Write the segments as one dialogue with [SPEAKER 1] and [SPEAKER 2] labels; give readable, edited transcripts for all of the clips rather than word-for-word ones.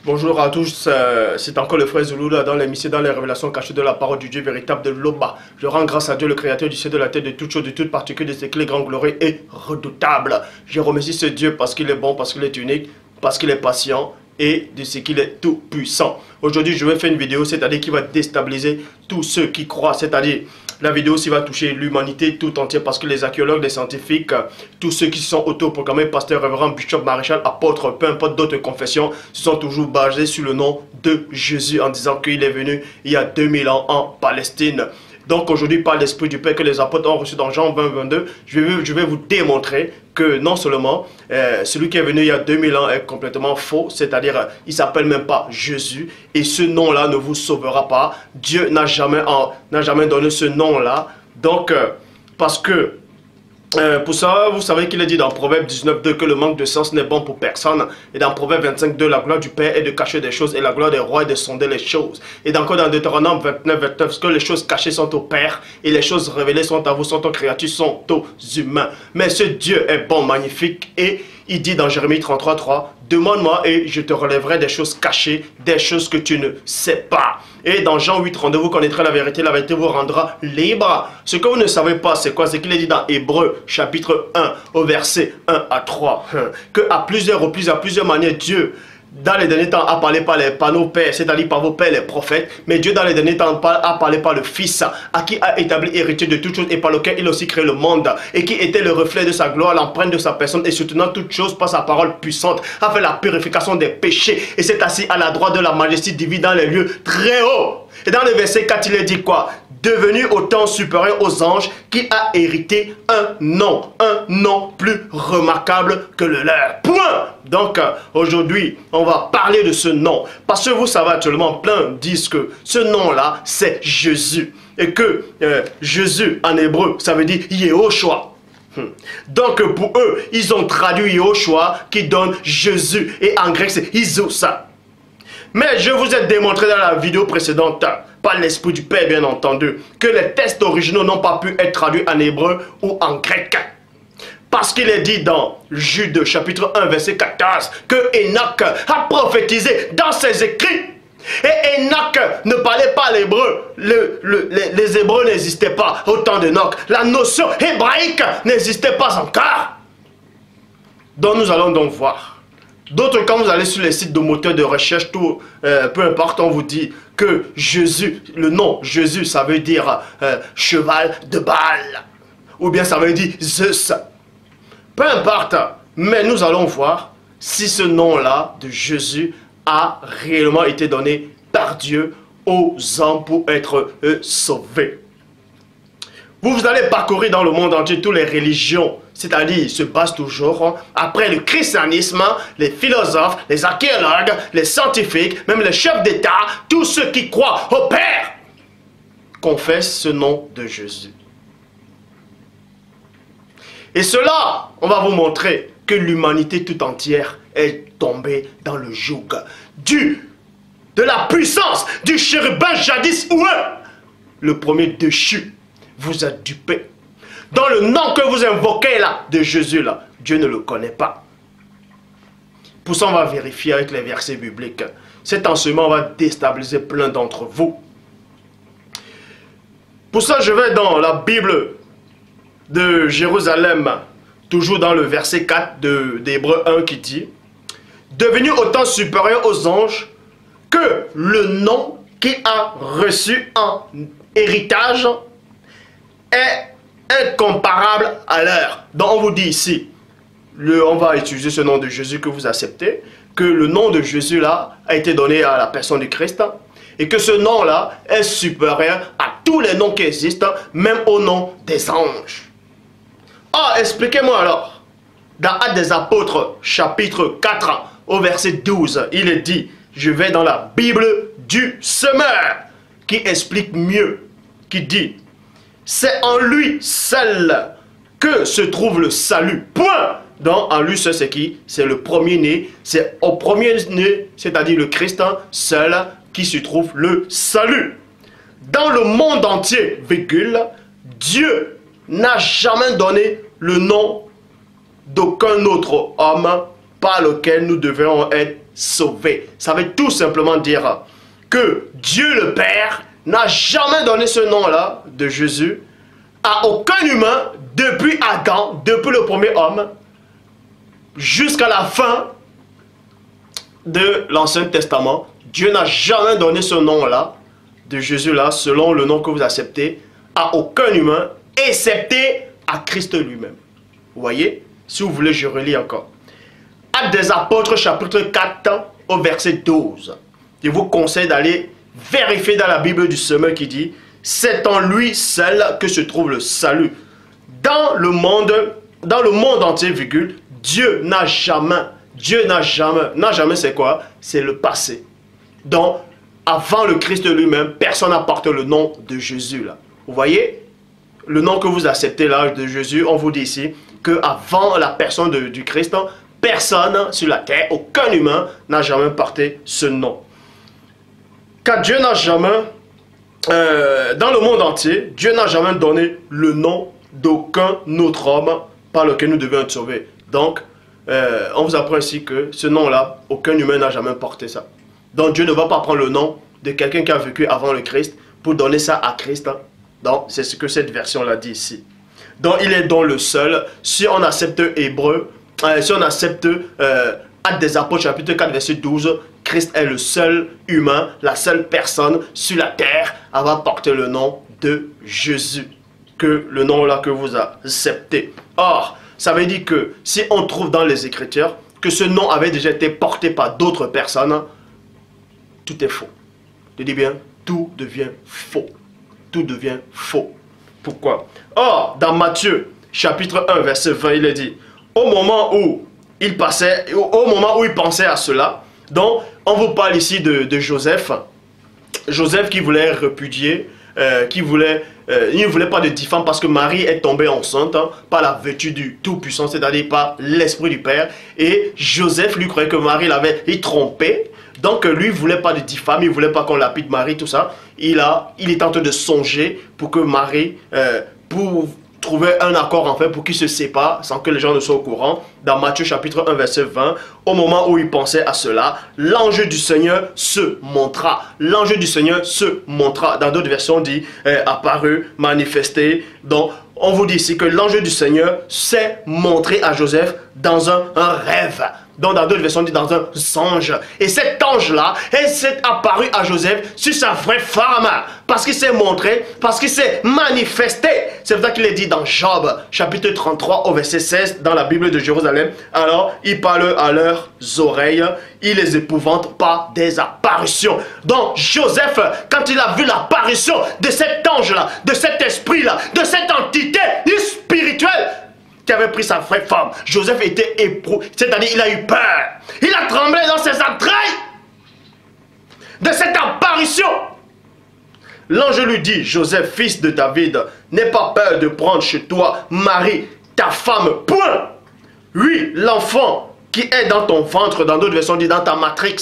[SPEAKER 1] Bonjour à tous, c'est encore le frère Zouloula dans l'émission dans les révélations cachées de la parole du Dieu véritable de Loba. Je rends grâce à Dieu le créateur du ciel, de la terre, de toutes choses, de toutes particules, de ce qu'il est grand, glorieux et redoutable. Je remercie ce Dieu parce qu'il est bon, parce qu'il est unique, parce qu'il est patient et de ce qu'il est tout puissant. Aujourd'hui je vais faire une vidéo, c'est-à-dire qui va déstabiliser tous ceux qui croient, c'est-à-dire la vidéo aussi va toucher l'humanité tout entière parce que les archéologues, les scientifiques, tous ceux qui sont autoproclamés pasteurs, révérends, bishop, maréchal, apôtres, peu importe d'autres confessions, se sont toujours basés sur le nom de Jésus en disant qu'il est venu il y a 2000 ans en Palestine. Donc aujourd'hui, par l'Esprit du Père que les apôtres ont reçu dans Jean 20, 22, je vais vous démontrer que non seulement celui qui est venu il y a 2000 ans est complètement faux, c'est-à-dire il ne s'appelle même pas Jésus, et ce nom-là ne vous sauvera pas. Dieu n'a jamais donné ce nom-là. Donc, parce que pour ça, vous savez qu'il est dit dans Proverbe 19.2 que le manque de sens n'est bon pour personne. Et dans Proverbe 25.2, la gloire du Père est de cacher des choses et la gloire des rois est de sonder les choses. Et encore dans Deutéronome 29.29, que les choses cachées sont au Père et les choses révélées sont à vous, sont aux créatures, sont aux humains. Mais ce Dieu est bon, magnifique, et il dit dans Jérémie 33.3, demande-moi et je te relèverai des choses cachées, des choses que tu ne sais pas. Et dans Jean 8.32, vous connaîtrez la vérité vous rendra libre. Ce que vous ne savez pas, c'est quoi? C'est qu'il est dit dans Hébreux chapitre 1 au verset 1 à 3 que à plusieurs reprises, à plusieurs manières, Dieu dans les derniers temps a parlé par nos pères, c'est-à-dire par vos pères les prophètes, mais Dieu dans les derniers temps a parlé par le Fils, à qui a établi héritier de toutes choses et par lequel il a aussi créé le monde, et qui était le reflet de sa gloire, l'empreinte de sa personne, et soutenant toutes choses par sa parole puissante, a fait la purification des péchés, et s'est assis à la droite de la majesté divine dans les lieux très hauts. Et dans le verset 4, il est dit quoi? Devenu autant supérieur aux anges, qu'il a hérité un nom plus remarquable que le leur. Point. Donc aujourd'hui, on va parler de ce nom. Parce que vous savez actuellement, plein disent que ce nom-là, c'est Jésus. Et que Jésus, en hébreu, ça veut dire Yehoshua. Donc pour eux, ils ont traduit Yehoshua qui donne Jésus. Et en grec, c'est Isousa. Mais je vous ai démontré dans la vidéo précédente, par l'Esprit du Père bien entendu, que les textes originaux n'ont pas pu être traduits en hébreu ou en grec. Parce qu'il est dit dans Jude chapitre 1 verset 14 que Enoch a prophétisé dans ses écrits. Et Enoch ne parlait pas l'hébreu. Les hébreux n'existaient pas au temps d'Enoch. La notion hébraïque n'existait pas encore. Donc nous allons donc voir. D'autres, quand vous allez sur les sites de moteurs de recherche, tout, peu importe, on vous dit que Jésus, le nom Jésus, ça veut dire cheval de Baal. Ou bien ça veut dire Zeus. Peu importe, mais nous allons voir si ce nom-là de Jésus a réellement été donné par Dieu aux hommes pour être sauvés. Vous allez parcourir dans le monde entier toutes les religions, c'est-à-dire ils se basent toujours après le christianisme, les philosophes, les archéologues, les scientifiques, même les chefs d'État, tous ceux qui croient au Père confessent ce nom de Jésus. Et cela, on va vous montrer que l'humanité tout entière est tombée dans le joug de la puissance du chérubin jadis oué, le premier déchu. Vous êtes dupés. Dans le nom que vous invoquez là, de Jésus là, Dieu ne le connaît pas. Pour ça, on va vérifier avec les versets bibliques. Cet enseignement va déstabiliser plein d'entre vous. Pour ça, je vais dans la Bible de Jérusalem, toujours dans le verset 4 d'Hébreux 1 qui dit « Devenu autant supérieur aux anges que le nom qu'il a reçu en héritage est incomparable à leur. » Donc on vous dit ici, on va utiliser ce nom de Jésus que vous acceptez, que le nom de Jésus là a été donné à la personne du Christ, et que ce nom là est supérieur à tous les noms qui existent, même au nom des anges. Ah, expliquez-moi alors, dans Actes des Apôtres, chapitre 4, au verset 12, il est dit, je vais dans la Bible du Semeur, qui explique mieux, qui dit, c'est en lui seul que se trouve le salut. Point. Donc en lui seul, c'est qui? C'est le premier-né. C'est au premier-né, c'est-à-dire le Christ seul, qui se trouve le salut. Dans le monde entier, virgule, Dieu n'a jamais donné le nom d'aucun autre homme par lequel nous devons être sauver. Ça veut tout simplement dire que Dieu le Père n'a jamais donné ce nom-là de Jésus à aucun humain depuis Adam, depuis le premier homme, jusqu'à la fin de l'Ancien Testament. Dieu n'a jamais donné ce nom-là de Jésus-là, selon le nom que vous acceptez, à aucun humain, excepté à Christ lui-même. Vous voyez? Si vous voulez, je relis encore. Actes des Apôtres, chapitre 4, au verset 12. Je vous conseille d'aller vérifier dans la Bible du Semeur qui dit « C'est en lui seul que se trouve le salut. » Dans le monde entier, virgule, Dieu n'a jamais c'est quoi? C'est le passé. Donc, avant le Christ lui-même, personne n'a porté le nom de Jésus là. Vous voyez? Le nom que vous acceptez là de Jésus, on vous dit ici que avant la personne du Christ, personne sur la terre, aucun humain n'a jamais porté ce nom. Car Dieu n'a jamais, dans le monde entier, Dieu n'a jamais donné le nom d'aucun autre homme par lequel nous devions être sauvés. Donc, on vous apprend ici que ce nom-là, aucun humain n'a jamais porté ça. Donc Dieu ne va pas prendre le nom de quelqu'un qui a vécu avant le Christ pour donner ça à Christ. Donc c'est ce que cette version-là dit ici. Donc il est donc le seul. Si on accepte Hébreu, si on accepte Actes des Apôtres chapitre 4 verset 12, Christ est le seul humain, la seule personne sur la terre à avoir porté le nom de Jésus. Que le nom là que vous acceptez. Or, ça veut dire que si on trouve dans les Écritures que ce nom avait déjà été porté par d'autres personnes, tout est faux. Je dis bien, tout devient faux. Tout devient faux. Pourquoi? Or, dans Matthieu, chapitre 1, verset 20, il est dit, au moment où il pensait à cela, donc on vous parle ici de Joseph. Joseph qui voulait répudier, il ne voulait pas de 10 femmes parce que Marie est tombée enceinte par la vertu du Tout-Puissant, c'est-à-dire par l'Esprit du Père. Et Joseph, lui, croyait que Marie l'avait trompé. Donc, lui, il ne voulait pas de 10 femmes, il ne voulait pas qu'on lapide Marie, tout ça. Il est en train de songer pour que Marie, pour trouver un accord en fait, pour qu'ils se séparent sans que les gens ne soient au courant. Dans Matthieu chapitre 1, verset 20, au moment où il pensait à cela, l'ange du Seigneur se montra. L'ange du Seigneur se montra. Dans d'autres versions, on dit apparu, manifesté. Donc, on vous dit ici que l'ange du Seigneur s'est montré à Joseph dans un rêve. Donc dans d'autres versions, on dit dans un songe. Et cet ange-là, il s'est apparu à Joseph sur sa vraie femme. Parce qu'il s'est montré, parce qu'il s'est manifesté. C'est pour ça qu'il est dit dans Job, chapitre 33, au verset 16, dans la Bible de Jérusalem. Alors, il parle à leurs oreilles, il les épouvante par des apparitions. Donc Joseph, quand il a vu l'apparition de cet ange-là, de cet esprit-là, de cette entité spirituelle, qui avait pris sa vraie femme, Joseph était éprouvé, c'est-à-dire il a eu peur. Il a tremblé dans ses entrailles de cette apparition. L'ange lui dit, Joseph, fils de David, n'aie pas peur de prendre chez toi Marie, ta femme, point. Oui, l'enfant qui est dans ton ventre, dans d'autres versions, dit dans ta matrix,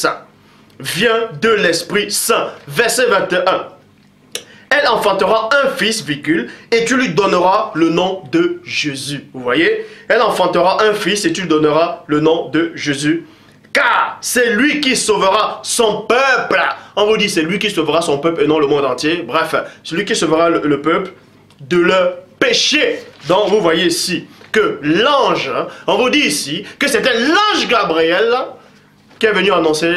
[SPEAKER 1] vient de l'Esprit Saint. Verset 21. Elle enfantera un fils, virgule, et tu lui donneras le nom de Jésus. Vous voyez? Elle enfantera un fils et tu lui donneras le nom de Jésus. Car c'est lui qui sauvera son peuple. On vous dit c'est lui qui sauvera son peuple et non le monde entier. Bref, c'est lui qui sauvera le peuple de leur péché. Donc vous voyez ici que l'ange, on vous dit ici que c'était l'ange Gabriel qui est venu annoncer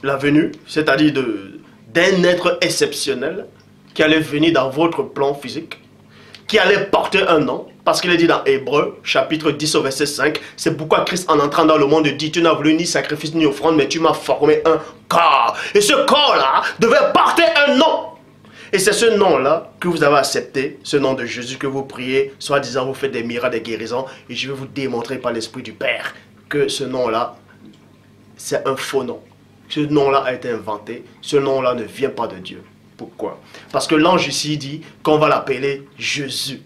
[SPEAKER 1] la venue, c'est-à-dire d'un être exceptionnel qui allait venir dans votre plan physique, qui allait porter un nom, parce qu'il est dit dans Hébreu, chapitre 10 au verset 5, c'est pourquoi Christ en entrant dans le monde dit, tu n'as voulu ni sacrifice ni offrande, mais tu m'as formé un corps. Et ce corps-là devait porter un nom. Et c'est ce nom-là que vous avez accepté, ce nom de Jésus que vous priez, soi-disant vous faites des miracles, des guérisons, et je vais vous démontrer par l'Esprit du Père que ce nom-là, c'est un faux nom. Ce nom-là a été inventé. Ce nom-là ne vient pas de Dieu. Pourquoi? Parce que l'ange ici dit qu'on va l'appeler Jésus.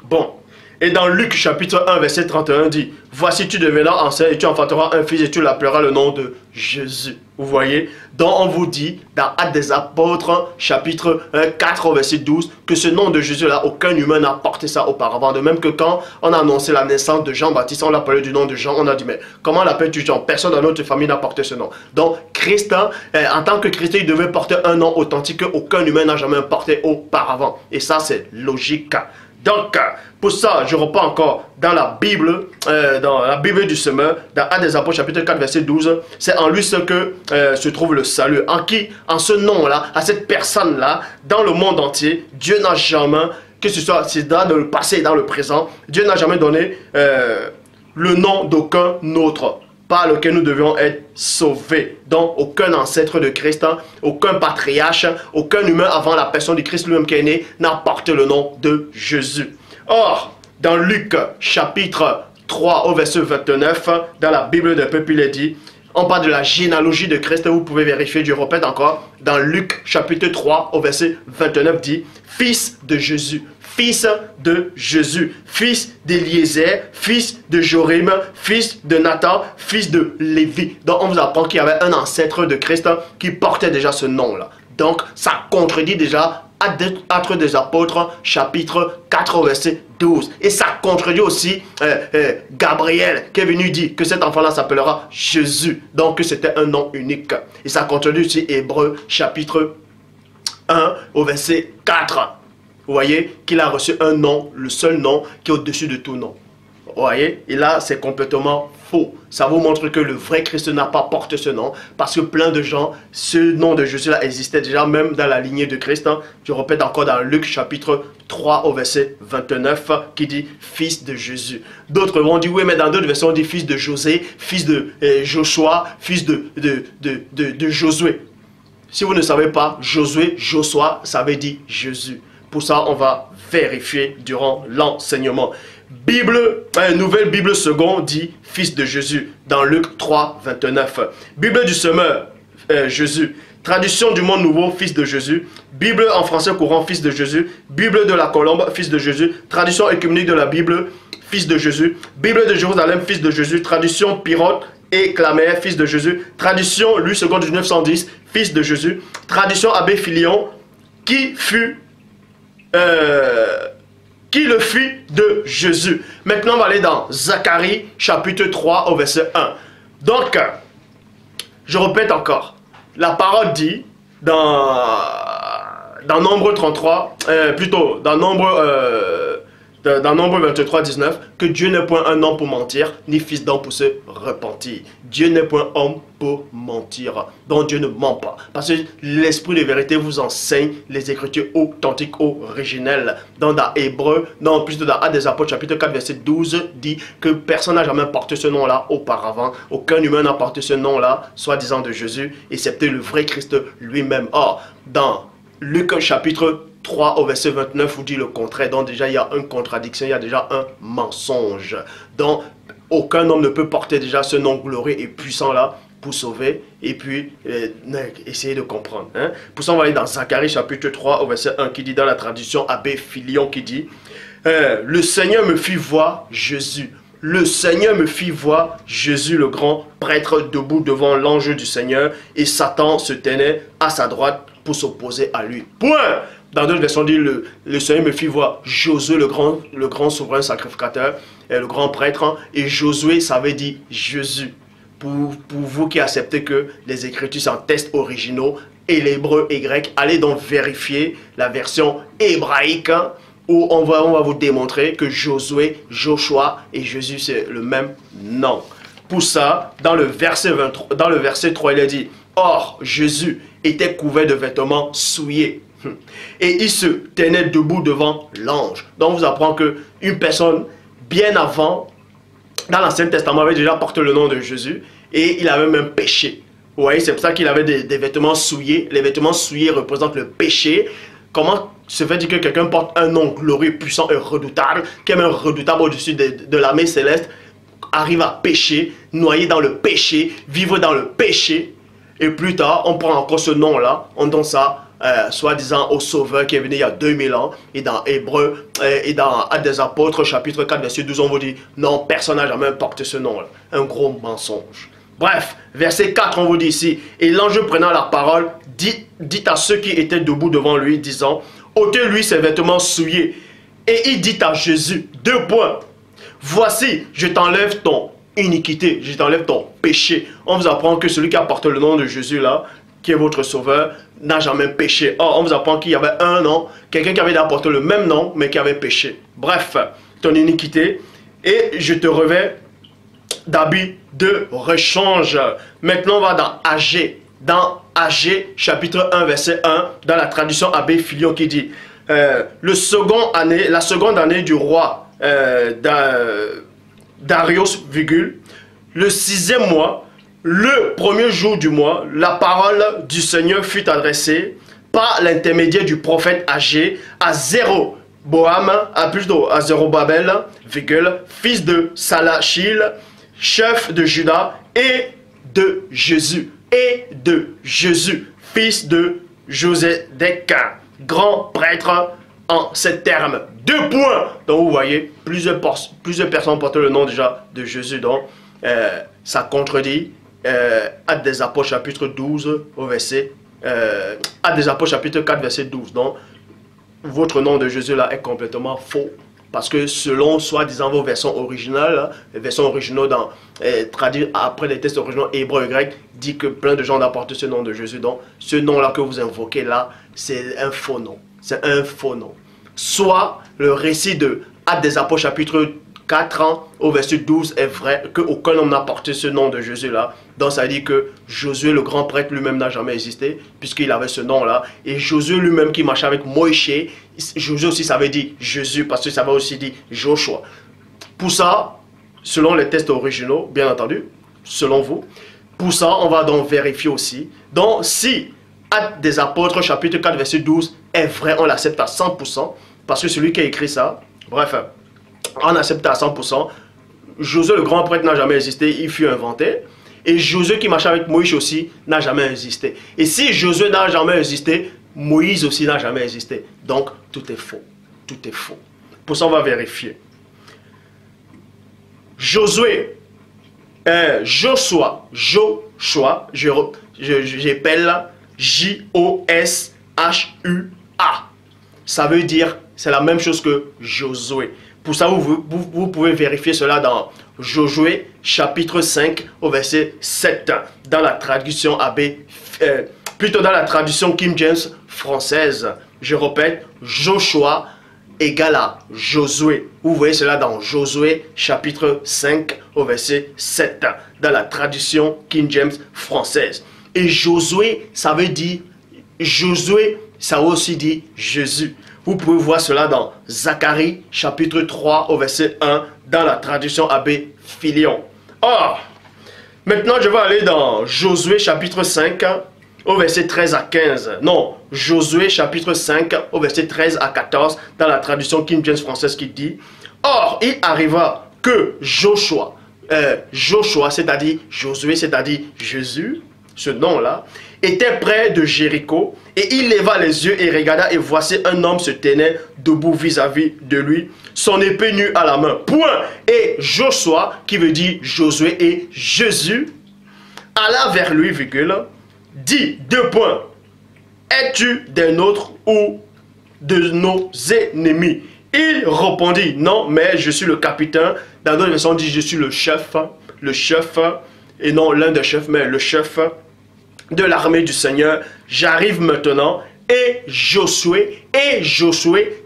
[SPEAKER 1] Bon. Et dans Luc chapitre 1 verset 31 dit, voici tu deviendras ancien et tu enfanteras un fils et tu l'appelleras le nom de Jésus. Vous voyez? Donc on vous dit dans Actes des Apôtres chapitre 4 verset 12 que ce nom de Jésus là, aucun humain n'a porté ça auparavant. De même que quand on a annoncé la naissance de Jean-Baptiste, on l'appelait du nom de Jean, on a dit mais comment l'appelles-tu Jean? Personne dans notre famille n'a porté ce nom. Donc Christ, en tant que chrétien, il devait porter un nom authentique qu'aucun humain n'a jamais porté auparavant. Et ça c'est logique. Donc, pour ça, je reprends encore dans la Bible du semeur, dans Actes des Apôtres, chapitre 4, verset 12. C'est en lui ce que se trouve le salut. En qui, en ce nom-là, à cette personne-là, dans le monde entier, Dieu n'a jamais, que ce soit dans le passé et dans le présent, Dieu n'a jamais donné le nom d'aucun autre par lequel nous devions être sauvés. Donc, aucun ancêtre de Christ, aucun patriarche, aucun humain avant la personne du Christ lui-même qui est né n'a porté le nom de Jésus. Or, dans Luc chapitre 3 au verset 29, dans la Bible des peuples, il est dit, on parle de la généalogie de Christ, vous pouvez vérifier, je répète encore, dans Luc chapitre 3 au verset 29 dit, fils de Jésus. Fils de Jésus, fils d'Éliézer, fils de Jorim, fils de Nathan, fils de Lévi. Donc on vous apprend qu'il y avait un ancêtre de Christ qui portait déjà ce nom-là. Donc ça contredit déjà Actes des Apôtres, chapitre 4, verset 12. Et ça contredit aussi Gabriel qui est venu dire que cet enfant-là s'appellera Jésus. Donc c'était un nom unique. Et ça contredit aussi Hébreux, chapitre 1, au verset 4. Vous voyez qu'il a reçu un nom, le seul nom qui est au-dessus de tout nom. Vous voyez? Et là, c'est complètement faux. Ça vous montre que le vrai Christ n'a pas porté ce nom. Parce que plein de gens, ce nom de Jésus-là existait déjà même dans la lignée de Christ. Je répète encore dans Luc chapitre 3 au verset 29 qui dit fils de Jésus. D'autres vont dire oui, mais dans d'autres versions on dit fils de José, fils de Joshua, fils de Josué. Si vous ne savez pas, Josué, Joshua, ça veut dire Jésus. Pour ça, on va vérifier durant l'enseignement. Nouvelle Bible seconde dit fils de Jésus dans Luc 3, 29. Bible du semeur, Jésus. Traduction du monde nouveau, fils de Jésus. Bible en français courant, fils de Jésus. Bible de la Colombe, fils de Jésus. Traduction œcuménique de la Bible, fils de Jésus. Bible de Jérusalem, fils de Jésus. Traduction Pirote et Clamer, fils de Jésus. Traduction Louis II du 910, fils de Jésus. Traduction Abbé Filion, qui le fit de Jésus. Maintenant, on va aller dans Zacharie, chapitre 3, au verset 1. Donc, je répète encore. La parole dit, dans Nombre 33, plutôt, dans Nombre 23, 19, que Dieu n'est point un homme pour mentir, ni fils d'homme pour se repentir. Dieu n'est point homme pour mentir. Donc Dieu ne ment pas. Parce que l'esprit de vérité vous enseigne les écritures authentiques, originelles. Dans Hébreux, plutôt dans Actes des Apôtres, chapitre 4, verset 12, dit que personne n'a jamais porté ce nom-là auparavant. Aucun humain n'a porté ce nom-là, soi-disant de Jésus, excepté le vrai Christ lui-même. Or, dans Luc chapitre 3 au verset 29 vous dit le contraire. Donc déjà il y a une contradiction, il y a déjà un mensonge. Donc aucun homme ne peut porter déjà ce nom glorieux et puissant là pour sauver et puis essayer de comprendre. Pour ça on va aller dans Zacharie chapitre 3 au verset 1 qui dit dans la traduction Abbé Filion qui dit le Seigneur me fit voir Jésus. Le Seigneur me fit voir Jésus le grand prêtre debout devant l'ange du Seigneur et Satan se tenait à sa droite pour s'opposer à lui. Point. Dans d'autres versions, on dit le Seigneur me fit voir Josué, le grand souverain sacrificateur, et le grand prêtre. Et Josué, ça veut dire Jésus. Pour vous qui acceptez que les Écritures sont textes originaux, et l'hébreu et grec, allez donc vérifier la version hébraïque, où on va vous démontrer que Josué, Joshua et Jésus, c'est le même nom. Pour ça, dans le verset 3, il est dit, or, Jésus était couvert de vêtements souillés. Et il se tenait debout devant l'ange. Donc on vous apprend qu'une personne bien avant, dans l'Ancien Testament, avait déjà porté le nom de Jésus. Et il avait même péché. Vous voyez, c'est pour ça qu'il avait des vêtements souillés. Les vêtements souillés représentent le péché. Comment se fait-il que quelqu'un porte un nom glorieux, puissant et redoutable, qui est même redoutable au-dessus de l'armée céleste, arrive à pécher, noyer dans le péché, vivre dans le péché. Et plus tard, on prend encore ce nom-là, on donne ça soi-disant au Sauveur qui est venu il y a 2000 ans. Et dans Hébreu, et dans Actes des Apôtres, chapitre 4, verset 12, on vous dit, non, personne n'a jamais porté ce nom-là. Un gros mensonge. Bref, verset 4, on vous dit ici, et l'ange prenant la parole, dit à ceux qui étaient debout devant lui, disant, ôtez-lui ses vêtements souillés. Et il dit à Jésus, 2 points, voici, je t'enlève ton iniquité, je t'enlève ton péché. On vous apprend que celui qui a porté le nom de Jésus là, qui est votre sauveur, n'a jamais péché. Or, on vous apprend qu'il y avait un nom, quelqu'un qui avait apporté le même nom, mais qui avait péché. Bref, ton iniquité, et je te revais d'habits de rechange. Maintenant, on va dans Agé. Dans Agé, chapitre 1, verset 1, dans la traduction Abbé Filion qui dit, la seconde année du roi Darius, le 6e mois, le 1er jour du mois, la parole du Seigneur fut adressée par l'intermédiaire du prophète Agé à Zérobabel, fils de Salachil, chef de Juda, et de Jésus, fils de Josédek, grand prêtre en ces termes. 2 points. Donc vous voyez, plusieurs personnes portent le nom déjà de Jésus. Donc ça contredit Actes des Apôtres chapitre 12 au verset Actes des Apôtres chapitre 4 verset 12. Donc votre nom de Jésus là est complètement faux. Parce que selon soi-disant vos versions originales, les versions originaux traduites après les textes originaux hébreux et grecs, dit que plein de gens apportent ce nom de Jésus. Donc ce nom-là que vous invoquez là, c'est un faux nom. C'est un faux nom. Soit le récit de Actes des Apôtres chapitre 4 ans au verset 12 est vrai, qu'aucun homme n'a porté ce nom de Jésus là. Donc ça dit que Josué le grand prêtre lui-même n'a jamais existé, puisqu'il avait ce nom là. Et Josué lui-même qui marchait avec Moïse, Josué aussi ça veut dire Jésus, parce que ça veut aussi dire Joshua. Pour ça, selon les textes originaux, bien entendu, selon vous, pour ça on va donc vérifier aussi. Donc si Actes des Apôtres chapitre 4 verset 12 est vrai, on l'accepte à 100%, parce que celui qui a écrit ça, bref, on accepte à 100%. Josué le grand prêtre n'a jamais existé, il fut inventé. Et Josué qui marchait avec Moïse aussi n'a jamais existé. Et si Josué n'a jamais existé, Moïse aussi n'a jamais existé. Donc tout est faux. Tout est faux. Pour ça on va vérifier. Josué, Joshua, j'appelle J-O-S-H-U-A. Ça veut dire, c'est la même chose que Josué. Pour ça, vous pouvez vérifier cela dans Josué, chapitre 5, au verset 7, dans la traduction plutôt dans la traduction King James française. Je répète, Joshua égale à Josué. Vous voyez cela dans Josué, chapitre 5, au verset 7, dans la traduction King James française. Et Josué, ça veut dire, Josué, ça veut aussi dire Jésus. Vous pouvez voir cela dans Zacharie, chapitre 3, au verset 1, dans la traduction Abbé Filion. Or, maintenant je vais aller dans Josué, chapitre 5, au verset 13 à 15. Non, Josué, chapitre 5, au verset 13 à 14, dans la traduction King James française qui dit, or, il arriva que Joshua, c'est-à-dire Josué, c'est-à-dire Jésus, ce nom-là, était près de Jéricho, et il leva les yeux et regarda, et voici un homme se tenait debout vis-à-vis de lui, son épée nue à la main. Point. Et Joshua, qui veut dire Josué, et Jésus, alla vers lui, dit, 2 points, es-tu des nôtres ou de nos ennemis? Il répondit, non, mais je suis le capitaine. Dans d'autres versions, on dit, je suis le chef, et non l'un des chefs, mais le chef de l'armée du Seigneur. J'arrive maintenant. Et Josué,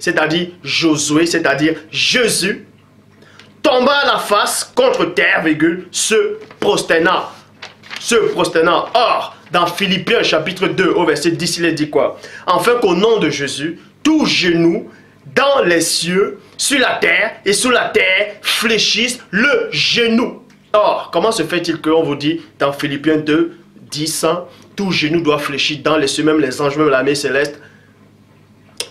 [SPEAKER 1] c'est-à-dire Josué, c'est-à-dire Jésus, tomba à la face contre terre, se prosterna. Or, dans Philippiens chapitre 2, au verset 10, il est dit quoi? Afin qu'au nom de Jésus, tout genou dans les cieux, sur la terre et sous la terre fléchisse le genou. Or, comment se fait-il qu'on vous dit dans Philippiens 2, 10, tout genou doit fléchir dans les cieux, même les anges, même l'armée céleste,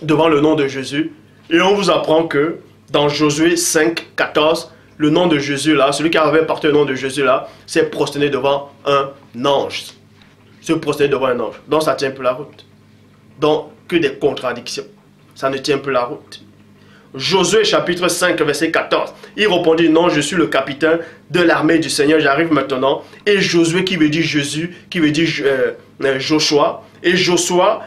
[SPEAKER 1] devant le nom de Jésus. Et on vous apprend que dans Josué 5, 14, le nom de Jésus là, celui qui avait porté le nom de Jésus là, s'est prosterné devant un ange. Se prosterner devant un ange. Donc ça tient plus la route. Donc, que des contradictions. Ça ne tient plus la route. Josué chapitre 5 verset 14. Il répondit, non, je suis le capitaine de l'armée du Seigneur, j'arrive maintenant. Et Josué qui veut dire Jésus, qui veut dire Joshua. Et Joshua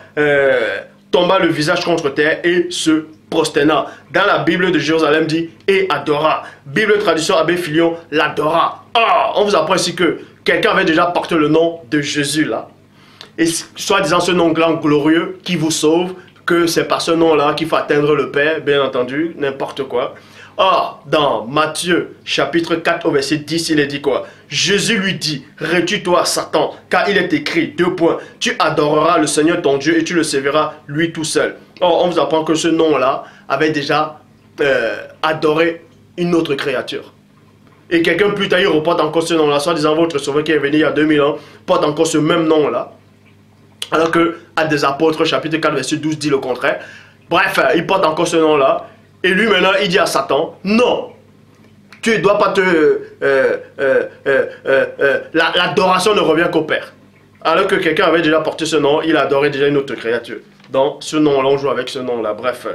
[SPEAKER 1] tomba le visage contre terre et se prosterna. Dans la Bible de Jérusalem dit et adora. Bible tradition Abbé Filion l'adora. Ah, on vous apprend ici que quelqu'un avait déjà porté le nom de Jésus là. Et soi-disant ce nom glorieux qui vous sauve, que c'est par ce nom-là qu'il faut atteindre le Père, bien entendu, n'importe quoi. Or, dans Matthieu, chapitre 4, au verset 10, il est dit quoi? Jésus lui dit, retire-toi, Satan, car il est écrit, 2 points, tu adoreras le Seigneur ton Dieu et tu le serviras lui tout seul. Or, on vous apprend que ce nom-là avait déjà adoré une autre créature. Et quelqu'un plus tard, il reporte encore ce nom-là, soit disant votre sauveur qui est venu il y a 2000 ans, porte encore ce même nom-là. Alors que Actes des Apôtres, chapitre 4, verset 12, dit le contraire. Bref, il porte encore ce nom-là. Et lui, maintenant, il dit à Satan, non, tu ne dois pas te... l'adoration ne revient qu'au Père. Alors que quelqu'un avait déjà porté ce nom, il adorait déjà une autre créature. Donc, ce nom-là, on joue avec ce nom-là. Bref.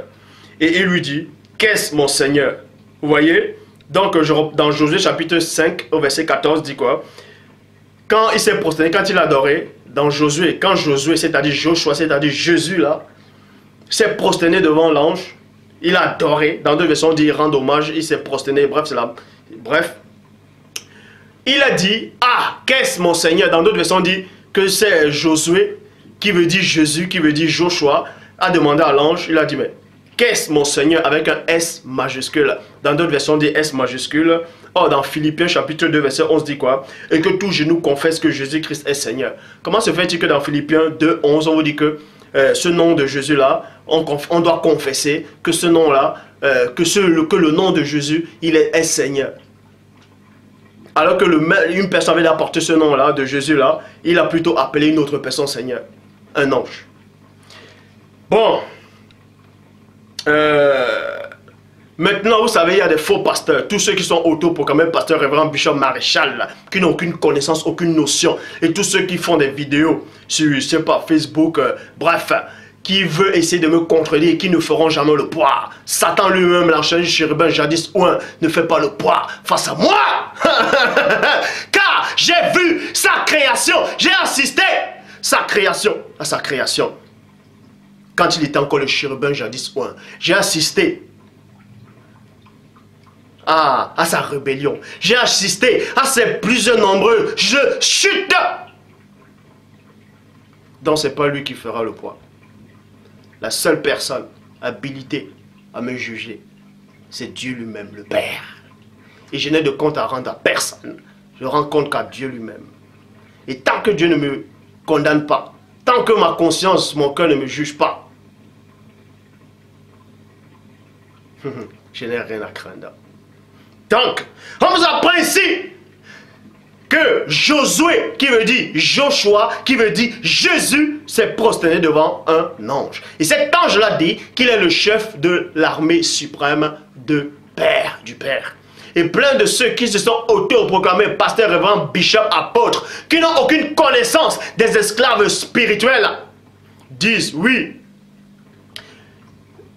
[SPEAKER 1] Et il lui dit, qu'est-ce mon Seigneur? Vous voyez? Donc, dans Josué, chapitre 5, au verset 14, dit quoi? Quand il s'est prosterné, quand il adorait, dans Josué, quand Josué, c'est-à-dire Joshua, c'est-à-dire Jésus là, s'est prosterné devant l'ange, il a adoré, dans 2 versions on dit rendre hommage, il s'est prosterné, bref, c'est là. Bref. Il a dit, ah, qu'est-ce mon Seigneur? Dans d'autres versions on dit que c'est Josué, qui veut dire Jésus, qui veut dire Joshua, a demandé à l'ange, il a dit, mais qu'est-ce mon Seigneur avec un S majuscule? Dans d'autres versions on dit S majuscule. Or, dans Philippiens chapitre 2 verset 11 dit quoi? Et que tout genou confesse que Jésus-Christ est Seigneur. Comment se fait-il que dans Philippiens 2, 11, on vous dit que ce nom de Jésus-là, on doit confesser que ce nom-là, que le nom de Jésus, il est Seigneur. Alors que une personne avait apporté ce nom-là, de Jésus-là, il a plutôt appelé une autre personne Seigneur. Un ange. Bon. Maintenant, vous savez, il y a des faux pasteurs. Tous ceux qui sont autoproclamés pasteurs, révérend, bishop, maréchal, là, qui n'ont aucune connaissance, aucune notion. Et tous ceux qui font des vidéos sur, je sais pas, Facebook, bref, qui veulent essayer de me contredire et qui ne feront jamais le poids. Satan lui-même, l'enchaîné du chérubin, jadis, ne fait pas le poids face à moi. Car j'ai vu sa création, j'ai assisté à sa création. Quand il était encore le chérubin, jadis, j'ai assisté à sa rébellion. J'ai assisté à ses plusieurs nombreux chutes. Donc c'est pas lui qui fera le poids. La seule personne habilitée à me juger, c'est Dieu lui-même, le Père. Et je n'ai de compte à rendre à personne. Je rends compte qu'à Dieu lui-même. Et tant que Dieu ne me condamne pas, tant que ma conscience, mon cœur ne me juge pas, je n'ai rien à craindre. Donc, on vous apprend ici que Josué, qui veut dire Joshua, qui veut dire Jésus, s'est prosterné devant un ange. Et cet ange-là dit qu'il est le chef de l'armée suprême du Père. Et plein de ceux qui se sont autoproclamés pasteurs, révérends, bishops, apôtres, qui n'ont aucune connaissance des esclaves spirituels, disent oui,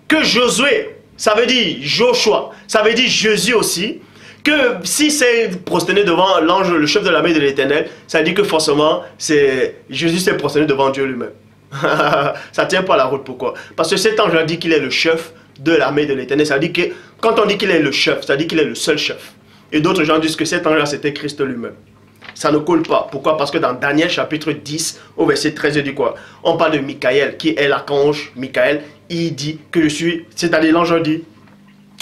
[SPEAKER 1] que Josué, ça veut dire Joshua, ça veut dire Jésus aussi, que si c'est prosterné devant l'ange, le chef de l'armée de l'Éternel, ça dit que forcément, Jésus s'est prosterné devant Dieu lui-même. Ça ne tient pas la route, pourquoi? Parce que cet ange-là dit qu'il est le chef de l'armée de l'Éternel. Ça dit que, quand on dit qu'il est le chef, ça dit qu'il est le seul chef. Et d'autres gens disent que cet ange-là, c'était Christ lui-même. Ça ne colle pas. Pourquoi? Parce que dans Daniel chapitre 10, au verset 13, il dit quoi? On parle de Michael, qui est l'archange Michael. Il dit que je suis, c'est-à-dire l'ange dit,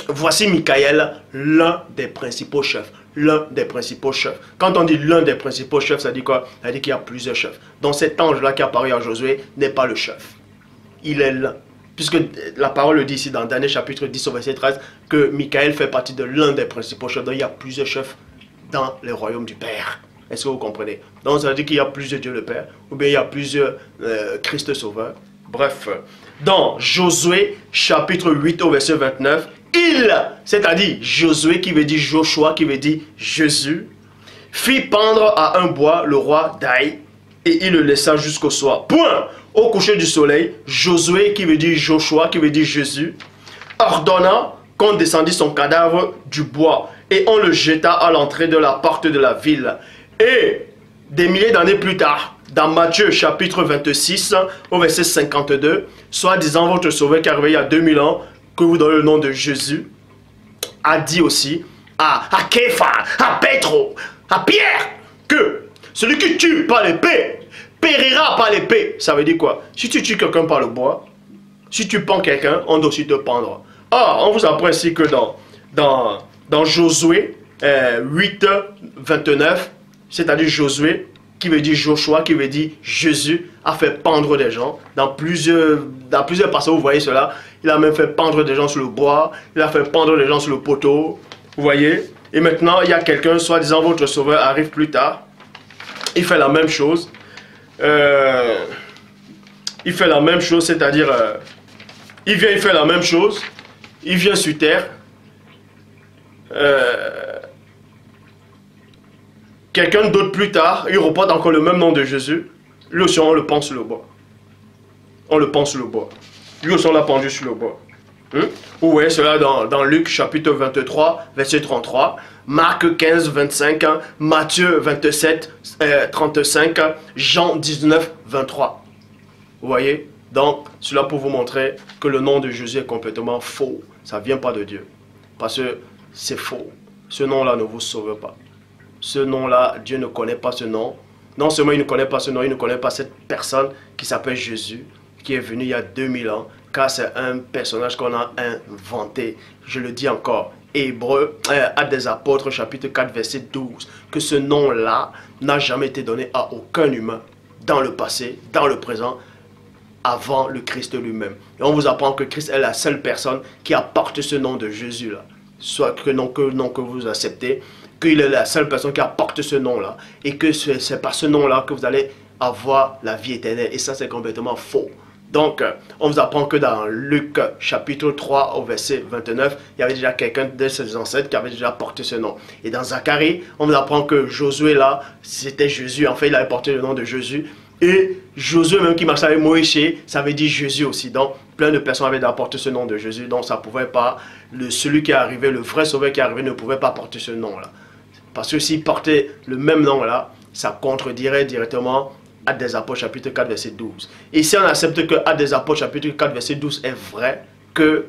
[SPEAKER 1] voici Michael, l'un des principaux chefs. L'un des principaux chefs. Quand on dit l'un des principaux chefs, ça dit quoi? Ça dit qu'il y a plusieurs chefs. Donc cet ange-là qui apparaît à Josué n'est pas le chef. Il est l'un. Puisque la parole le dit ici dans Daniel chapitre 10 au verset 13, que Michael fait partie de l'un des principaux chefs. Donc il y a plusieurs chefs dans le royaume du Père. Est-ce que vous comprenez? Donc ça veut dire qu'il y a plusieurs Dieu le Père, ou bien il y a plusieurs Christ Sauveur. Bref, dans Josué chapitre 8 au verset 29, c'est-à-dire Josué qui veut dire Joshua, qui veut dire Jésus, fit pendre à un bois le roi d'Aï, Et il le laissa jusqu'au soir. Point. Au coucher du soleil, Josué, qui veut dire Joshua, qui veut dire Jésus, ordonna qu'on descendit son cadavre du bois. Et on le jeta à l'entrée de la porte de la ville. Et des milliers d'années plus tard, dans Matthieu chapitre 26, au verset 52, soi-disant votre sauveur qui est arrivé il y a 2000 ans, que vous donnez le nom de Jésus, a dit aussi à Képha, à Pétro, à Pierre, que celui qui tue par l'épée, périra par l'épée. Ça veut dire quoi? Si tu tues quelqu'un par le bois, si tu pends quelqu'un, on doit aussi te pendre. Ah, on vous apprend ici que dans Josué 8, 29, c'est-à-dire Josué, qui veut dire Joshua, qui veut dire Jésus, a fait pendre des gens. Dans plusieurs passages, vous voyez cela. Il a même fait pendre des gens sur le bois. Il a fait pendre des gens sur le poteau. Vous voyez? Et maintenant, il y a quelqu'un, soi-disant votre sauveur, arrive plus tard. Il fait la même chose. Il fait la même chose, c'est-à-dire... il vient, il fait la même chose. Il vient sur terre. Quelqu'un d'autre plus tard, il reporte encore le même nom de Jésus. Lui aussi, on le pend sur le bois. On le pend sur le bois. Lui aussi, on l'a pendu sur le bois. Vous voyez cela dans Luc chapitre 23, verset 33. Marc 15, 25. Matthieu 27, 35. Jean 19, 23. Vous voyez? Donc, cela pour vous montrer que le nom de Jésus est complètement faux. Ça ne vient pas de Dieu. Parce que c'est faux. Ce nom-là ne vous sauve pas. Ce nom-là, Dieu ne connaît pas ce nom. Non seulement il ne connaît pas ce nom, il ne connaît pas cette personne qui s'appelle Jésus, qui est venu il y a 2000 ans, car c'est un personnage qu'on a inventé. Je le dis encore, Hébreux, Actes des Apôtres, chapitre 4, verset 12, que ce nom-là n'a jamais été donné à aucun humain dans le passé, dans le présent, avant le Christ lui-même. Et on vous apprend que Christ est la seule personne qui apporte ce nom de Jésus-là. Soit que non que vous acceptez, qu'il est la seule personne qui apporte ce nom-là. Et que c'est par ce nom-là que vous allez avoir la vie éternelle. Et ça, c'est complètement faux. Donc, on vous apprend que dans Luc chapitre 3 au verset 29, il y avait déjà quelqu'un de ses ancêtres qui avait déjà porté ce nom. Et dans Zacharie, on vous apprend que Josué là, c'était Jésus. En fait, il avait porté le nom de Jésus. Et Josué même qui marchait avec Moïse, ça veut dire Jésus aussi. Donc, plein de personnes avaient apporté ce nom de Jésus. Donc, ça ne pouvait pas, celui qui est arrivé, le vrai sauveur qui est arrivé ne pouvait pas porter ce nom-là. Parce que s'il portait le même nom-là, ça contredirait directement Actes des Apôtres chapitre 4 verset 12. Et si on accepte que Actes des Apôtres chapitre 4 verset 12 est vrai, que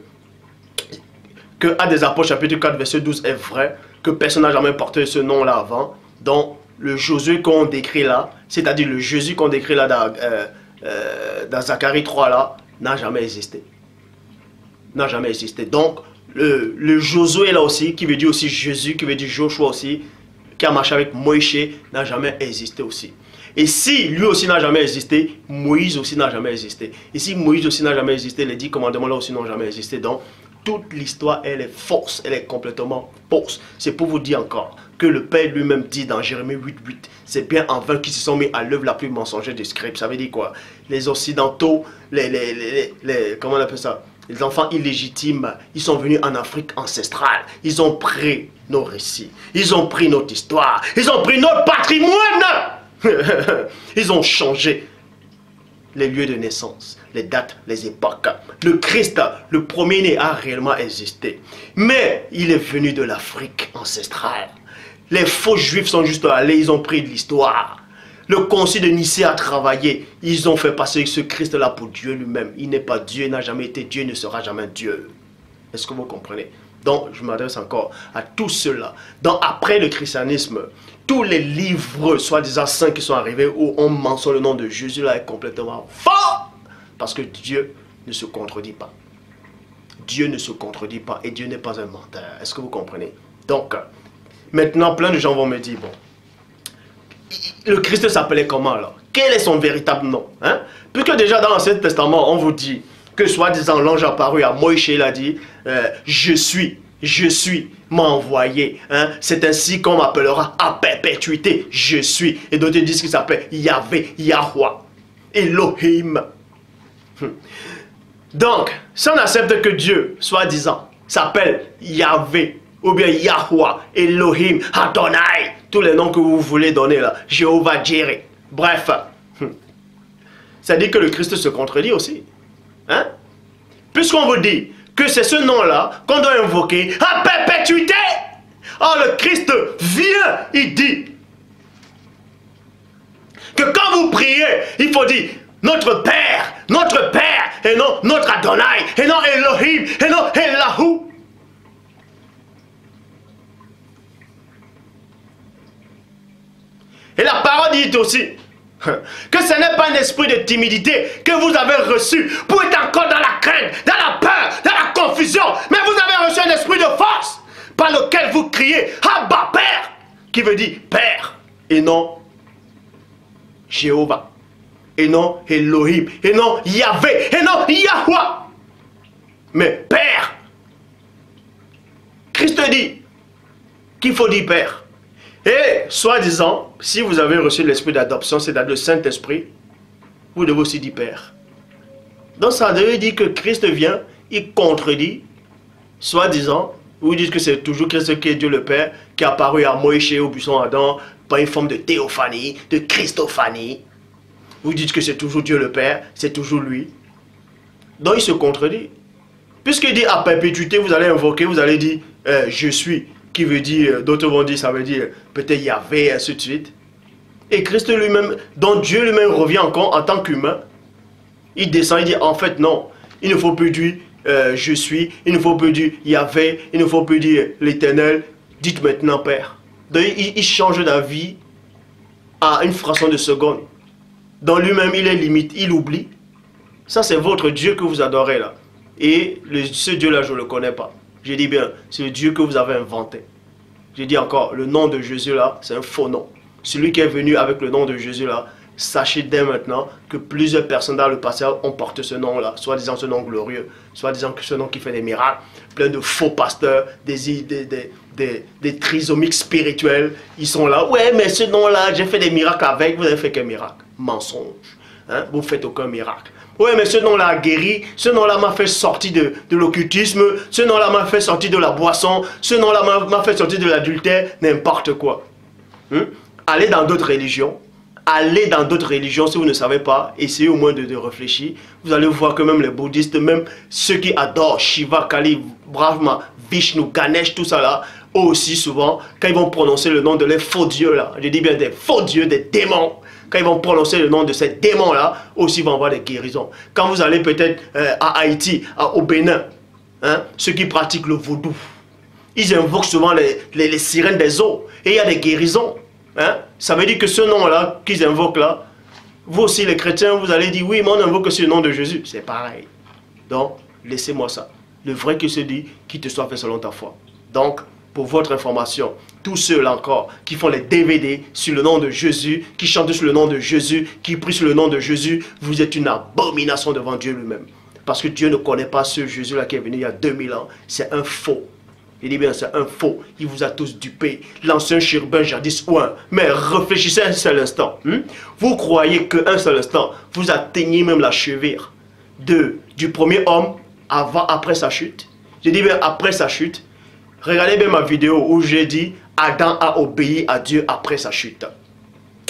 [SPEAKER 1] Actes des Apôtres chapitre 4 verset 12 est vrai, que personne n'a jamais porté ce nom-là avant, donc le Josué qu'on décrit là, c'est-à-dire le Jésus qu'on décrit là dans Zacharie 3 là, n'a jamais existé. N'a jamais existé. Donc, le Josué là aussi, qui veut dire aussi Jésus, qui veut dire Joshua aussi, qui a marché avec Moïse, n'a jamais existé aussi. Et si lui aussi n'a jamais existé, Moïse aussi n'a jamais existé. Et si Moïse aussi n'a jamais existé, les 10 commandements là aussi n'ont jamais existé. Donc, toute l'histoire, elle est fausse. Elle est complètement fausse. C'est pour vous dire encore que le Père lui-même dit dans Jérémie 8, 8, c'est bien en vain qu'ils se sont mis à l'œuvre la plus mensongère des scribes. Ça veut dire quoi? Les Occidentaux, comment on appelle ça? Les enfants illégitimes, ils sont venus en Afrique ancestrale. Ils ont pris nos récits. Ils ont pris notre histoire. Ils ont pris notre patrimoine. Ils ont changé les lieux de naissance, les dates, les époques. Le Christ, le premier-né, a réellement existé. Mais il est venu de l'Afrique ancestrale. Les faux juifs sont juste allés, ils ont pris de l'histoire. Le concile de Nicée a travaillé. Ils ont fait passer ce Christ-là pour Dieu lui-même. Il n'est pas Dieu, il n'a jamais été Dieu, il ne sera jamais Dieu. Est-ce que vous comprenez? Donc, je m'adresse encore à tous ceux-là. Donc, après le christianisme, tous les livres, soi-disant saints qui sont arrivés, où on mentionne le nom de Jésus, là, est complètement faux. Parce que Dieu ne se contredit pas. Dieu ne se contredit pas et Dieu n'est pas un menteur. Est-ce que vous comprenez? Donc, maintenant, plein de gens vont me dire, bon, le Christ s'appelait comment là? Quel est son véritable nom? Puisque déjà dans l'Ancien Testament, on vous dit que soi-disant l'ange apparu à Moïse, il a dit je suis m'a envoyé. C'est ainsi qu'on m'appellera à perpétuité. Je suis. Et d'autres disent qu'il s'appelle Yahvé, Yahweh, Elohim. Donc, si on accepte que Dieu, soi-disant, s'appelle Yahvé, ou bien Yahweh, Elohim, Adonai, tous les noms que vous voulez donner là, Jéhovah Jireh. Bref, Ça dit que le Christ se contredit aussi. Hein? Puisqu'on vous dit que c'est ce nom-là qu'on doit invoquer à perpétuité. Or le Christ vient, il dit que quand vous priez, il faut dire notre Père, et non notre Adonai, et non Elohim, et non Elahu. Et la parole dit aussi que ce n'est pas un esprit de timidité que vous avez reçu pour être encore dans la crainte, dans la peur, dans la confusion, mais vous avez reçu un esprit de force par lequel vous criez Abba Père, qui veut dire Père, et non Jéhovah, et non Elohim, et non Yahvé, et non Yahweh, mais Père. Christ dit qu'il faut dire Père. Et, soi-disant, si vous avez reçu l'esprit d'adoption, c'est-à-dire le Saint-Esprit, vous devez aussi dire Père. Donc ça veut dire que Christ vient, il contredit, soi-disant, vous dites que c'est toujours Christ qui est Dieu le Père, qui est apparu à Moïse au buisson Adam, par une forme de théophanie, de Christophanie. Vous dites que c'est toujours Dieu le Père, c'est toujours lui. Donc il se contredit. Puisqu'il dit à perpétuité, vous allez invoquer, vous allez dire je suis. Qui veut dire, d'autres vont dire, ça veut dire peut-être Yahvé, et ainsi de suite. Et Christ lui-même, dont Dieu lui-même revient encore en tant qu'humain, il descend, il dit en fait non, il ne faut plus dire je suis, il ne faut plus dire Yahvé, il ne faut plus dire l'Éternel, dites maintenant Père. Donc il change d'avis à une fraction de seconde. Dans lui-même, il est limite, il oublie. Ça c'est votre Dieu que vous adorez là. Et ce Dieu-là, je ne le connais pas. Je dis bien, c'est le Dieu que vous avez inventé. Je dis encore, le nom de Jésus là, c'est un faux nom. Celui qui est venu avec le nom de Jésus là, sachez dès maintenant que plusieurs personnes dans le passé ont porté ce nom là, soit disant ce nom glorieux, soit disant que ce nom qui fait des miracles, plein de faux pasteurs, des trisomiques spirituels, ils sont là, ouais mais ce nom là, j'ai fait des miracles avec, vous n'avez fait qu'un miracle. Mensonge, hein? Vous ne faites aucun miracle. Oui, mais ce nom-là a guéri, ce nom-là m'a fait sortir de l'occultisme, ce nom-là m'a fait sortir de la boisson, ce nom-là m'a fait sortir de l'adultère, n'importe quoi. Allez dans d'autres religions, si vous ne savez pas, essayez au moins de réfléchir. Vous allez voir que même les bouddhistes, même ceux qui adorent Shiva, Kali, Brahma, Vishnu, Ganesh, tout ça là, eux aussi souvent, quand ils vont prononcer le nom de les faux dieux là, je dis bien des faux dieux, des démons, quand ils vont prononcer le nom de ces démons-là, aussi vont avoir des guérisons. Quand vous allez peut-être à Haïti, au Bénin, hein, ceux qui pratiquent le vaudou, ils invoquent souvent les sirènes des eaux. Et il y a des guérisons. Hein. Ça veut dire que ce nom-là qu'ils invoquent là, vous aussi les chrétiens, vous allez dire, oui, mais on invoque aussi le nom de Jésus. C'est pareil. Donc, laissez-moi ça. Le vrai qui se dit, qui te soit fait selon ta foi. Donc, pour votre information, tous ceux-là encore qui font les DVD sur le nom de Jésus, qui chantent sur le nom de Jésus, qui prient sur le nom de Jésus, vous êtes une abomination devant Dieu lui-même. Parce que Dieu ne connaît pas ce Jésus-là qui est venu il y a 2000 ans. C'est un faux. Il dit bien, c'est un faux. Il vous a tous dupés. L'ancien chérubin jadis ouin. Mais réfléchissez un seul instant. Vous croyez qu'un seul instant, vous atteignez même la cheville du premier homme après sa chute. Je dis bien après sa chute. Regardez bien ma vidéo où j'ai dit Adam a obéi à Dieu après sa chute.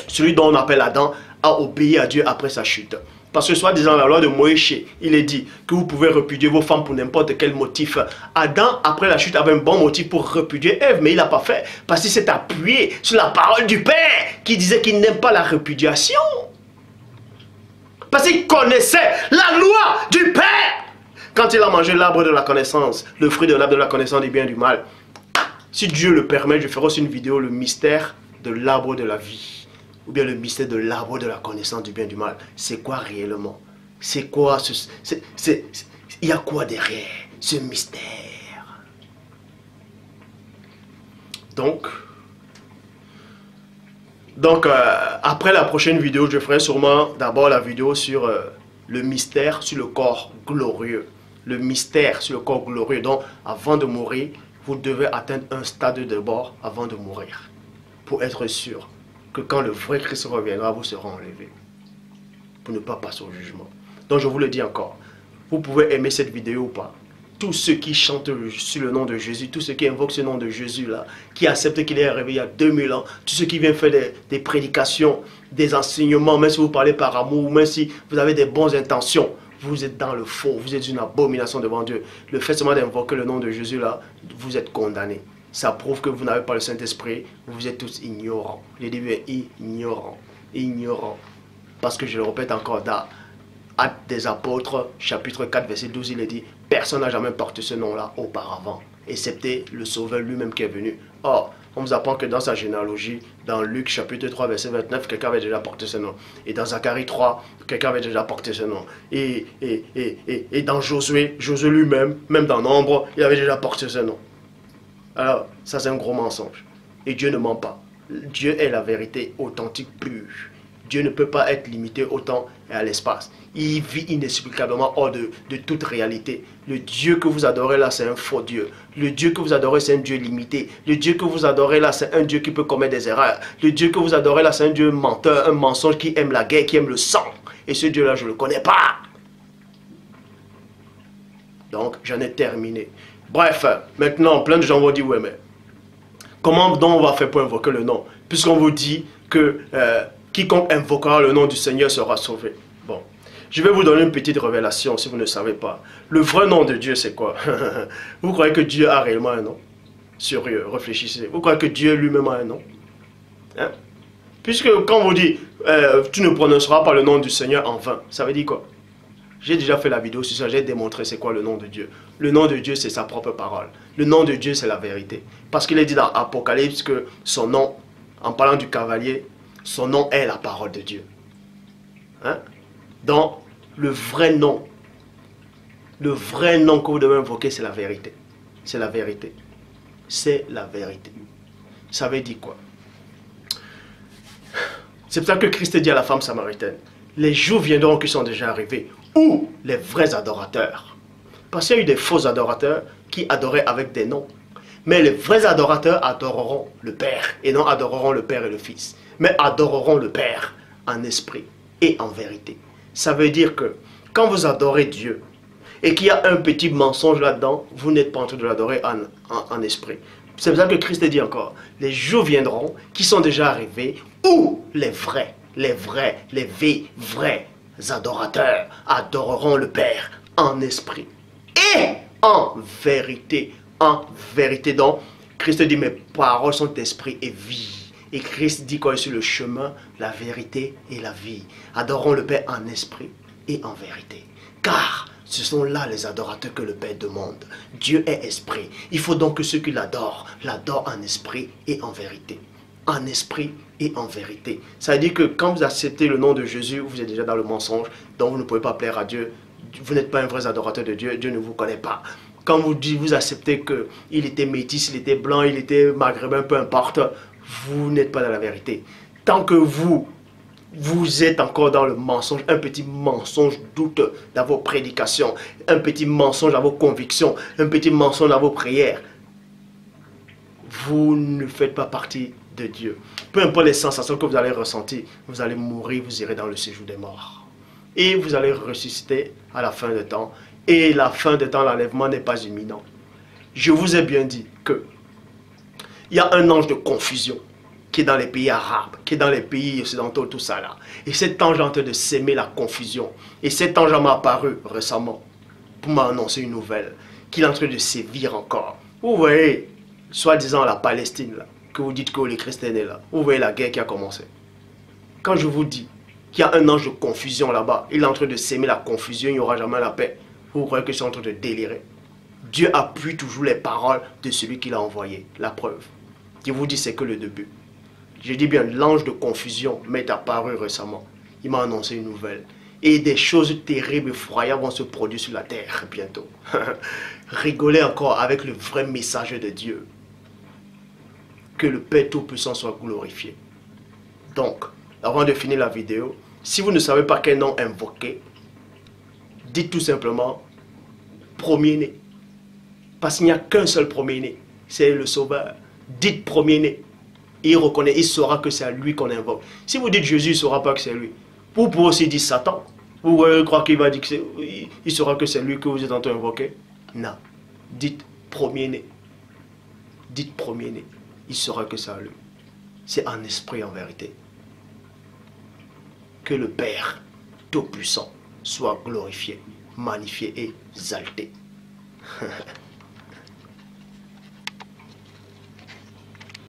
[SPEAKER 1] Celui dont on appelle Adam a obéi à Dieu après sa chute. Parce que soi-disant la loi de Moïse, il est dit que vous pouvez repudier vos femmes pour n'importe quel motif. Adam, après la chute, avait un bon motif pour repudier Ève, mais il n'a pas fait. Parce qu'il s'est appuyé sur la parole du Père qui disait qu'il n'aime pas la répudiation. Parce qu'il connaissait la loi du Père. Quand il a mangé l'arbre de la connaissance, le fruit de l'arbre de la connaissance du bien et du mal, si Dieu le permet, je ferai aussi une vidéo, le mystère de l'arbre de la vie. Ou bien le mystère de l'arbre de la connaissance du bien et du mal. C'est quoi réellement? C'est quoi il y a quoi derrière ce mystère? Donc après la prochaine vidéo, je ferai sûrement d'abord la vidéo sur le mystère sur le corps glorieux. Le mystère sur le corps glorieux. Donc, avant de mourir, vous devez atteindre un stade de bord avant de mourir. Pour être sûr que quand le vrai Christ reviendra, vous serez enlevés. Pour ne pas passer au jugement. Donc, je vous le dis encore. Vous pouvez aimer cette vidéo ou pas. Tous ceux qui chantent sur le nom de Jésus, tous ceux qui invoquent ce nom de Jésus là, qui acceptent qu'il est arrivé il y a 2000 ans, tous ceux qui viennent faire des prédications des enseignements, même si vous parlez par amour, même si vous avez des bonnes intentions, vous êtes dans le faux, vous êtes une abomination devant Dieu. Le fait seulement d'invoquer le nom de Jésus là, vous êtes condamné. Ça prouve que vous n'avez pas le Saint-Esprit, vous êtes tous ignorants. Je dis bien ignorants, ignorants. Parce que je le répète encore, dans Actes des Apôtres, chapitre 4, verset 12, il est dit, personne n'a jamais porté ce nom-là auparavant, excepté le Sauveur lui-même qui est venu. Or, on vous apprend que dans sa généalogie, dans Luc chapitre 3, verset 29, quelqu'un avait déjà porté ce nom. Et dans Zacharie 3, quelqu'un avait déjà porté ce nom. Et dans Josué, Josué lui-même, même dans Nombre, il avait déjà porté ce nom. Alors, ça c'est un gros mensonge. Et Dieu ne ment pas. Dieu est la vérité authentique pure. Dieu ne peut pas être limité au temps et à l'espace. Il vit inexplicablement hors de toute réalité. Le Dieu que vous adorez là, c'est un faux Dieu. Le Dieu que vous adorez, c'est un Dieu limité. Le Dieu que vous adorez là, c'est un Dieu qui peut commettre des erreurs. Le Dieu que vous adorez là, c'est un Dieu menteur, un mensonge qui aime la guerre, qui aime le sang. Et ce Dieu-là, je ne le connais pas. Donc, j'en ai terminé. Bref, maintenant, plein de gens vont dire, ouais, mais comment donc on va faire pour invoquer le nom? Puisqu'on vous dit que quiconque invoquera le nom du Seigneur sera sauvé. Bon, je vais vous donner une petite révélation si vous ne savez pas. Le vrai nom de Dieu, c'est quoi? Vous croyez que Dieu a réellement un nom? Sérieux, réfléchissez. Vous croyez que Dieu lui-même a un nom? Hein? Puisque quand on vous dit, tu ne prononceras pas le nom du Seigneur en vain, ça veut dire quoi? J'ai déjà fait la vidéo sur ça, j'ai démontré c'est quoi le nom de Dieu. Le nom de Dieu, c'est sa propre parole. Le nom de Dieu, c'est la vérité. Parce qu'il est dit dans Apocalypse que son nom, en parlant du cavalier, son nom est la parole de Dieu. Hein? Donc, le vrai nom que vous devez invoquer, c'est la vérité. C'est la vérité. C'est la vérité. Ça veut dire quoi? C'est pour ça que Christ dit à la femme samaritaine, les jours viendront qui sont déjà arrivés, où les vrais adorateurs. Parce qu'il y a eu des faux adorateurs qui adoraient avec des noms. Mais les vrais adorateurs adoreront le Père, et non adoreront le Père et le Fils. Mais adoreront le Père en esprit et en vérité. Ça veut dire que quand vous adorez Dieu, et qu'il y a un petit mensonge là-dedans, vous n'êtes pas en train de l'adorer en esprit. C'est pour ça que Christ dit encore, les jours viendront qui sont déjà arrivés, où les vrais adorateurs adoreront le Père en esprit et en vérité. En vérité. Donc, Christ dit, mes paroles sont esprit et vie. Et Christ dit qu'on est sur le chemin, la vérité et la vie. Adorons le Père en esprit et en vérité. Car ce sont là les adorateurs que le Père demande. Dieu est esprit. Il faut donc que ceux qui l'adorent en esprit et en vérité. En esprit et en vérité. Ça veut dire que quand vous acceptez le nom de Jésus, vous êtes déjà dans le mensonge, donc vous ne pouvez pas plaire à Dieu. Vous n'êtes pas un vrai adorateur de Dieu, Dieu ne vous connaît pas. Quand vous acceptez qu'il était métis, il était blanc, il était maghrébin, peu importe, vous n'êtes pas dans la vérité. Tant que vous êtes encore dans le mensonge, un petit mensonge doute dans vos prédications, un petit mensonge dans vos convictions, un petit mensonge dans vos prières, vous ne faites pas partie de Dieu. Peu importe les sensations que vous allez ressentir, vous allez mourir, vous irez dans le séjour des morts. Et vous allez ressusciter à la fin des temps. Et la fin des temps, l'enlèvement n'est pas imminent. Je vous ai bien dit que il y a un ange de confusion qui est dans les pays arabes, qui est dans les pays occidentaux, tout ça là. Et cet ange est en train de s'aimer la confusion. Et cet ange m'a apparu récemment pour m'annoncer une nouvelle, qu'il est en train de sévir encore. Vous voyez, soi-disant la Palestine là, que vous dites que les chrétiens est là. Vous voyez la guerre qui a commencé. Quand je vous dis qu'il y a un ange de confusion là-bas, il est en train de s'aimer la confusion, il n'y aura jamais la paix. Vous croyez que je suis en train de délirer? Dieu appuie toujours les paroles de celui qui l'a envoyé. La preuve. Je vous dis, c'est que le début. Je dis bien, l'ange de confusion m'est apparu récemment. Il m'a annoncé une nouvelle. Et des choses terribles, effroyables vont se produire sur la terre bientôt. Rigolez encore avec le vrai message de Dieu. Que le Père Tout-Puissant soit glorifié. Donc, avant de finir la vidéo, si vous ne savez pas quel nom invoquer, dites tout simplement premier-né. Parce qu'il n'y a qu'un seul premier-né, c'est le Sauveur. Dites premier-né. Il reconnaît, il saura que c'est à lui qu'on invoque. Si vous dites Jésus, il ne saura pas que c'est lui. Vous pouvez aussi dire Satan. Vous croyez qu'il va dire que c'est... Il saura que c'est lui que vous êtes en train d'invoquer? Non. Dites premier-né. Dites premier-né. Il saura que c'est à lui. C'est en esprit, en vérité. que le Père Tout-Puissant soit glorifié, magnifié et exalté.